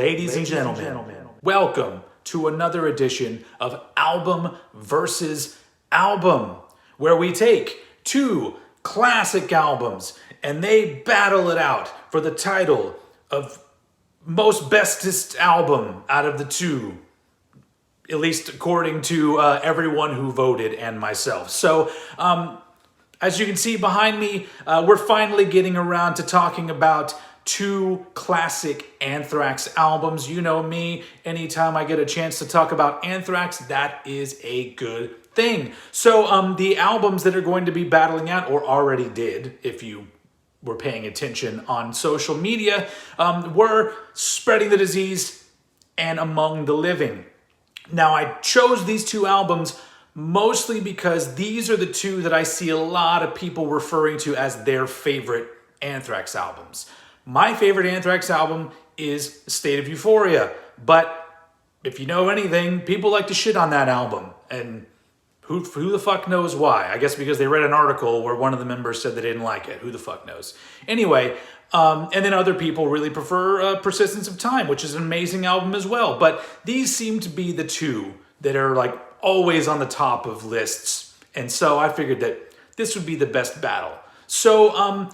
Ladies and gentlemen, welcome to another edition of Album versus Album, where we take two classic albums and they battle it out for the title of most bestest album out of the two, at least according to everyone who voted and myself. So, as you can see behind me, we're finally getting around to talking about two classic Anthrax albums. You know me, anytime I get a chance to talk about Anthrax, that is a good thing. So the albums that are going to be battling out, or already did, if you were paying attention on social media, were Spreading the Disease and Among the Living. Now, I chose these two albums mostly because these are the two that I see a lot of people referring to as their favorite Anthrax albums. My favorite Anthrax album is State of Euphoria, but if you know anything, people like to shit on that album, and who the fuck knows why? I guess because they read an article where one of the members said they didn't like it. Who the fuck knows? Anyway, and then other people really prefer Persistence of Time, which is an amazing album as well. But these seem to be the two that are like always on the top of lists, and so I figured that this would be the best battle. So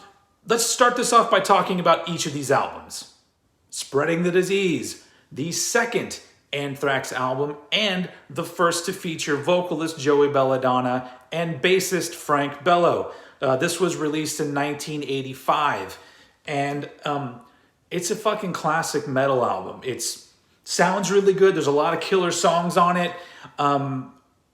let's start this off by talking about each of these albums. Spreading the Disease, the second Anthrax album and the first to feature vocalist Joey Belladonna and bassist Frank Bello. This was released in 1985, and it's a fucking classic metal album. It sounds really good. There's a lot of killer songs on it.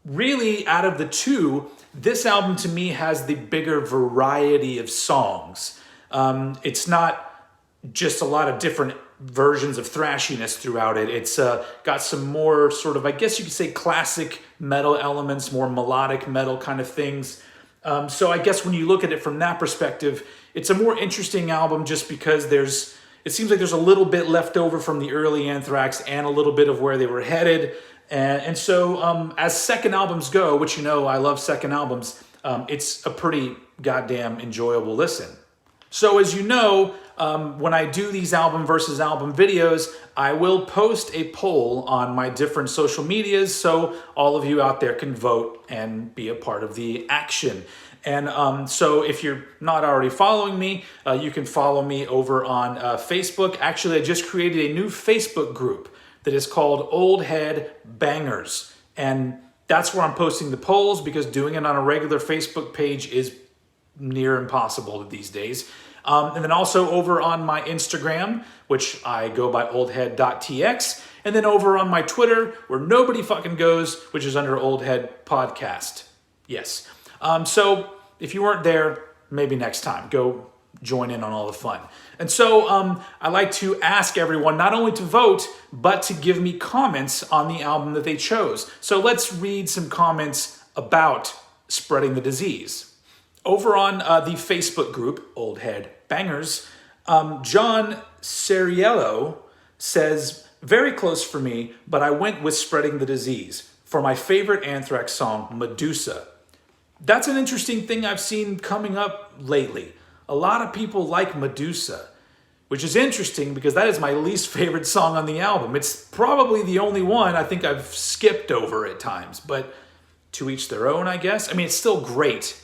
Really, out of the two, this album to me has the bigger variety of songs. It's not just a lot of different versions of thrashiness throughout it. It's got some more sort of, I guess you could say, classic metal elements, more melodic metal kind of things. So I guess when you look at it from that perspective, it's a more interesting album just because it seems like there's a little bit left over from the early Anthrax and a little bit of where they were headed. And so as second albums go, which you know I love second albums, it's a pretty goddamn enjoyable listen. So as you know, when I do these album versus album videos, I will post a poll on my different social medias so all of you out there can vote and be a part of the action. And so if you're not already following me, you can follow me over on Facebook. Actually, I just created a new Facebook group that is called Old Head Bangers. And that's where I'm posting the polls because doing it on a regular Facebook page is near impossible these days. And then also over on my Instagram, which I go by oldhead.tx, and then over on my Twitter, where nobody fucking goes, which is under Old Head Podcast. Yes. So if you weren't there, maybe next time, go join in on all the fun. And so I like to ask everyone not only to vote, but to give me comments on the album that they chose. So let's read some comments about Spreading the Disease. Over on the Facebook group, Old Head Bangers, John Ceriello says, very close for me, but I went with Spreading the Disease for my favorite Anthrax song, Medusa. That's an interesting thing I've seen coming up lately. A lot of people like Medusa, which is interesting because that is my least favorite song on the album. It's probably the only one I think I've skipped over at times, but to each their own, I guess. I mean, it's still great.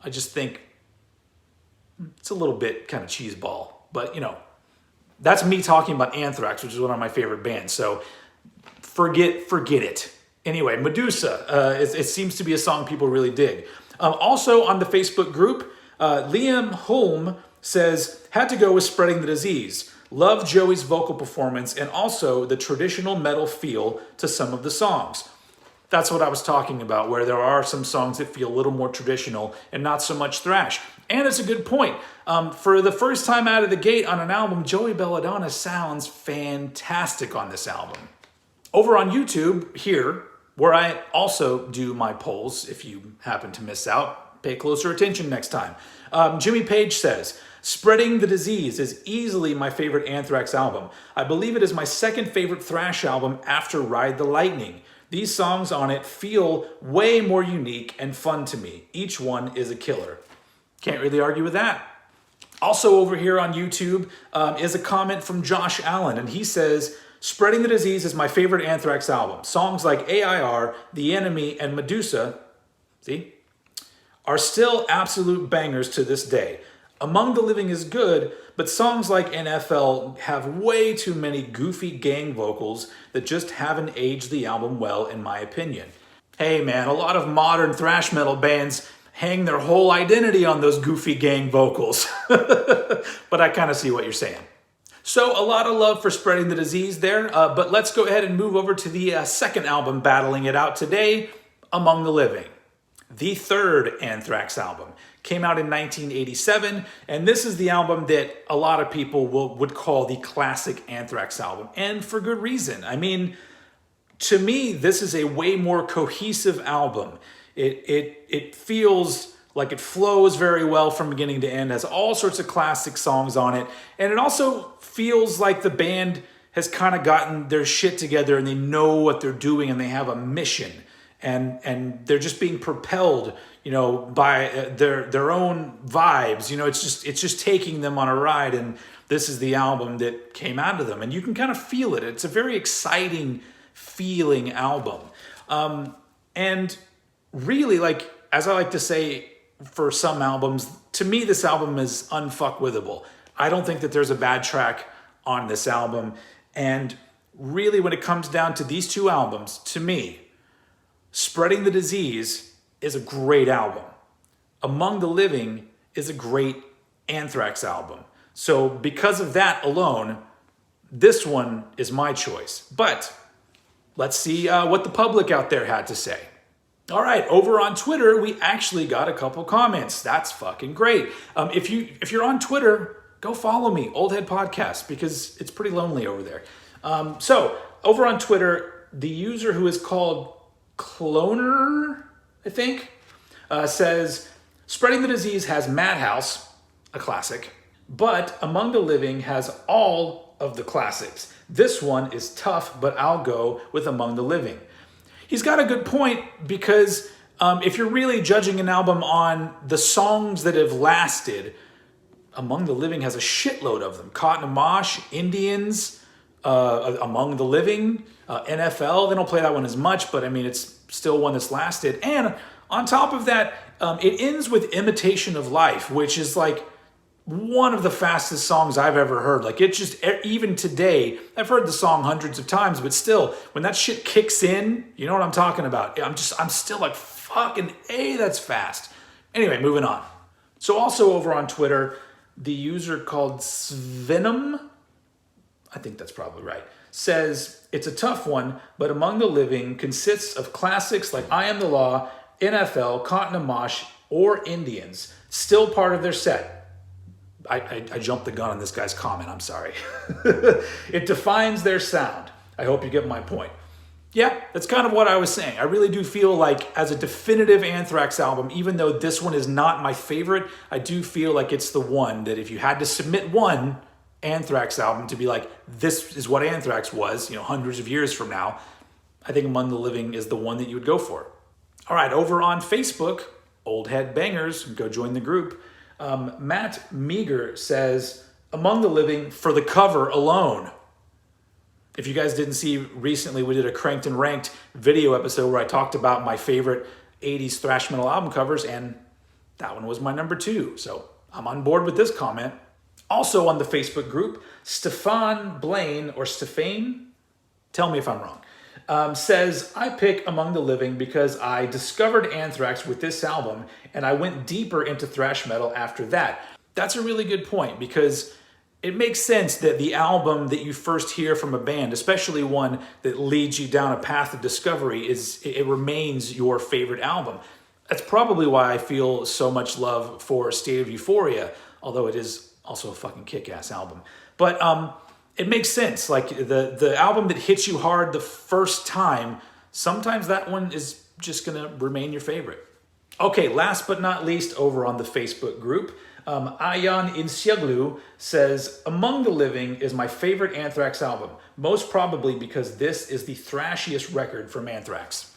I just think it's a little bit kind of cheeseball. But, you know, that's me talking about Anthrax, which is one of my favorite bands. So forget it. Anyway, Medusa, it seems to be a song people really dig. Also on the Facebook group, Liam Holm says, had to go with Spreading the Disease. Love Joey's vocal performance and also the traditional metal feel to some of the songs. That's what I was talking about, where there are some songs that feel a little more traditional and not so much thrash. And it's a good point. For the first time out of the gate on an album, Joey Belladonna sounds fantastic on this album. Over on YouTube, here, where I also do my polls, if you happen to miss out, pay closer attention next time. Jimmy Page says, Spreading the Disease is easily my favorite Anthrax album. I believe it is my second favorite thrash album after Ride the Lightning. These songs on it feel way more unique and fun to me. Each one is a killer. Can't really argue with that. Also over here on YouTube is a comment from Josh Allen, and he says, Spreading the Disease is my favorite Anthrax album. Songs like AIR, The Enemy, and Medusa, see, are still absolute bangers to this day. Among the Living is good, but songs like NFL have way too many goofy gang vocals that just haven't aged the album well, in my opinion. Hey man, a lot of modern thrash metal bands hang their whole identity on those goofy gang vocals. But I kind of see what you're saying. So a lot of love for Spreading the Disease there, but let's go ahead and move over to the second album battling it out today, Among the Living. The third Anthrax album came out in 1987, and this is the album that a lot of people would call the classic Anthrax album, and for good reason. I mean, to me, this is a way more cohesive album. It feels like it flows very well from beginning to end, has all sorts of classic songs on it, and it also feels like the band has kind of gotten their shit together and they know what they're doing and they have a mission. And they're just being propelled, by their own vibes. It's just taking them on a ride. And this is the album that came out of them, and you can kind of feel it. It's a very exciting feeling album. And really, like, as I like to say for some albums, to me, this album is unfuckwithable. I don't think that there's a bad track on this album. And really, when it comes down to these two albums, to me, Spreading the Disease is a great album. Among the Living is a great Anthrax album. So because of that alone, this one is my choice. But let's see what the public out there had to say. All right, over on Twitter, we actually got a couple comments. That's fucking great. If you're on Twitter, go follow me, Old Head Podcast, because it's pretty lonely over there. So over on Twitter, the user who is called Cloner, I think, says, Spreading the Disease has Madhouse, a classic, but Among the Living has all of the classics. This one is tough, but I'll go with Among the Living. He's got a good point, because if you're really judging an album on the songs that have lasted, Among the Living has a shitload of them. Caught in a Mosh, Indians, Among the Living, NFL. They don't play that one as much, but I mean, it's still one that's lasted. And on top of that, it ends with Imitation of Life, which is like one of the fastest songs I've ever heard. Like, it just, even today, I've heard the song hundreds of times, but still, when that shit kicks in, you know what I'm talking about. I'm still like, fucking A, that's fast. Anyway, moving on. So also over on Twitter, the user called Svenom, I think that's probably right, says, it's a tough one, but Among the Living consists of classics like I Am the Law, NFL, Caught in a Mosh, or Indians, still part of their set. I jumped the gun on this guy's comment, I'm sorry. It defines their sound. I hope you get my point. Yeah, that's kind of what I was saying. I really do feel like, as a definitive Anthrax album, even though this one is not my favorite, I do feel like it's the one that if you had to submit one Anthrax album to be like, this is what Anthrax was, hundreds of years from now, I think Among the Living is the one that you would go for. All right, over on Facebook, Old Head Bangers, go join the group. Matt Meager says, Among the Living for the cover alone. If you guys didn't see, recently we did a Cranked and Ranked video episode where I talked about my favorite 80s thrash metal album covers, and that one was my number 2. So I'm on board with this comment. Also on the Facebook group, Stefan Blaine, or Stefane, tell me if I'm wrong, says, I pick Among the Living because I discovered Anthrax with this album and I went deeper into thrash metal after that. That's a really good point, because it makes sense that the album that you first hear from a band, especially one that leads you down a path of discovery, it remains your favorite album. That's probably why I feel so much love for State of Euphoria, although it is also a fucking kick-ass album. But it makes sense. Like, the album that hits you hard the first time, sometimes that one is just going to remain your favorite. Okay, last but not least, over on the Facebook group, Ayan Insiaglu says, Among the Living is my favorite Anthrax album, most probably because this is the thrashiest record from Anthrax.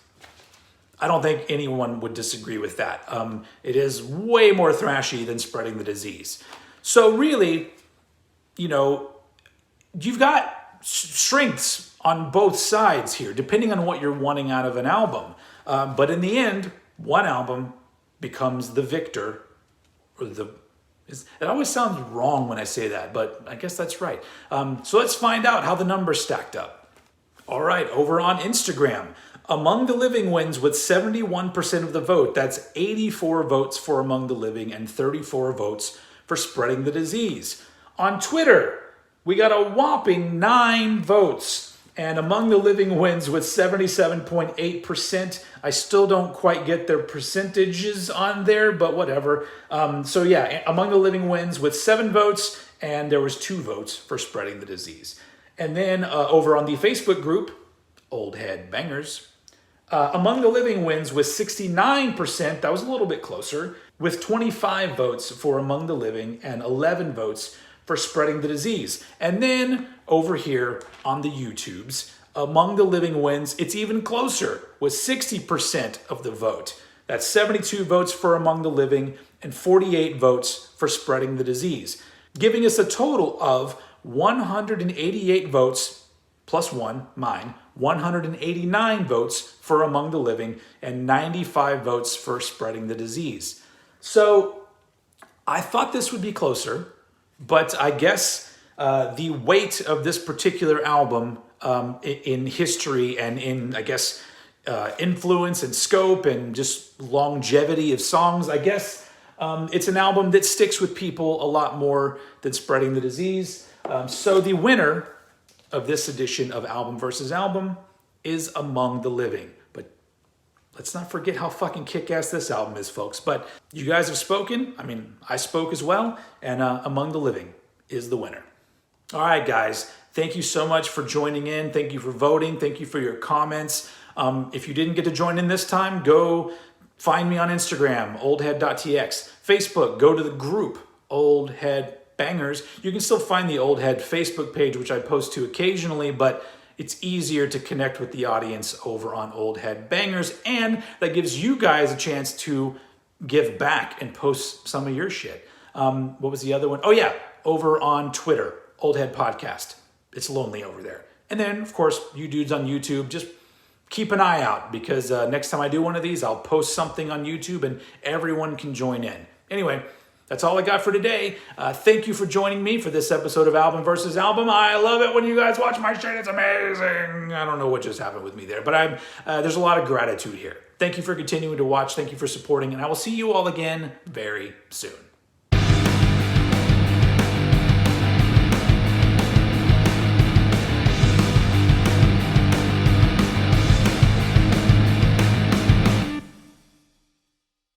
I don't think anyone would disagree with that. It is way more thrashy than Spreading the Disease. So really, you've got strengths on both sides here, depending on what you're wanting out of an album. But in the end, one album becomes the victor, or it always sounds wrong when I say that, but I guess that's right. So let's find out how the numbers stacked up. All right, over on Instagram, Among the Living wins with 71% of the vote. That's 84 votes for Among the Living and 34 votes for Spreading the Disease. On Twitter, we got a whopping 9 votes. And Among the Living wins with 77.8%. I still don't quite get their percentages on there, but whatever. So yeah, Among the Living wins with 7 votes, and there was 2 votes for Spreading the Disease. And then over on the Facebook group, Old Head Bangers, Among the Living wins with 69%. That was a little bit closer, with 25 votes for Among the Living and 11 votes for Spreading the Disease. And then over here on the YouTubes, Among the Living wins, it's even closer with 60% of the vote. That's 72 votes for Among the Living and 48 votes for Spreading the Disease, giving us a total of 188 votes plus 1, mine, 189 votes for Among the Living and 95 votes for Spreading the Disease. So I thought this would be closer, but I guess the weight of this particular album in history and in, I guess, influence and scope and just longevity of songs, I guess it's an album that sticks with people a lot more than Spreading the Disease. So the winner of this edition of Album versus Album is Among the Living. But let's not forget how fucking kick-ass this album is, folks. But you guys have spoken. I mean, I spoke as well. And Among the Living is the winner. All right, guys. Thank you so much for joining in. Thank you for voting. Thank you for your comments. If you didn't get to join in this time, go find me on Instagram, oldhead.tx. Facebook, go to the group, Old Head Bangers. You can still find the Old Head Facebook page, which I post to occasionally, but it's easier to connect with the audience over on Old Head Bangers, and that gives you guys a chance to give back and post some of your shit. What was the other one? Oh yeah, over on Twitter, Old Head Podcast. It's lonely over there. And then, of course, you dudes on YouTube, just keep an eye out, because next time I do one of these, I'll post something on YouTube and everyone can join in. Anyway, that's all I got for today. Thank you for joining me for this episode of Album versus Album. I love it when you guys watch my shit. It's amazing. I don't know what just happened with me there, but there's a lot of gratitude here. Thank you for continuing to watch. Thank you for supporting, and I will see you all again very soon.